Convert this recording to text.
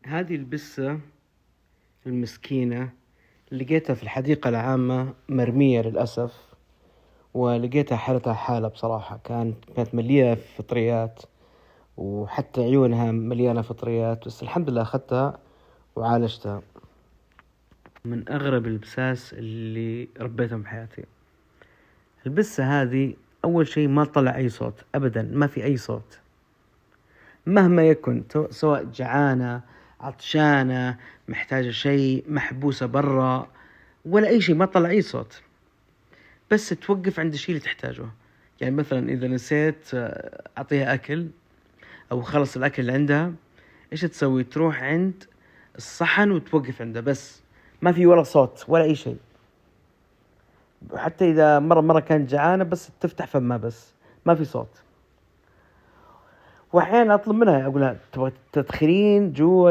هذه البسة المسكينة لقيتها في الحديقة العامة مرمية للأسف، ولقيتها حالتها حالة بصراحة. كانت مليئة فطريات، وحتى عيونها مليانة فطريات، بس الحمد لله أخذتها وعالجتها. من أغرب البساس اللي ربيتهم بحياتي. البسة هذه أول شيء ما طلع أي صوت أبدا، ما في أي صوت مهما يكن، سواء جعانة، عطشانة، محتاجة شيء، محبوسة برا، ولا أي شيء، ما طلع أي صوت. بس توقف عند الشيء اللي تحتاجه. يعني مثلا إذا نسيت أعطيها أكل أو خلص الأكل اللي عندها، إيش تسوي؟ تروح عند الصحن وتوقف عنده، بس ما في ولا صوت ولا أي شيء. حتى إذا مرة كانت جعانة بس تفتح فمها، بس ما في صوت. وأحيانا أطلب منها، أقولها تبغى تدخلين جوا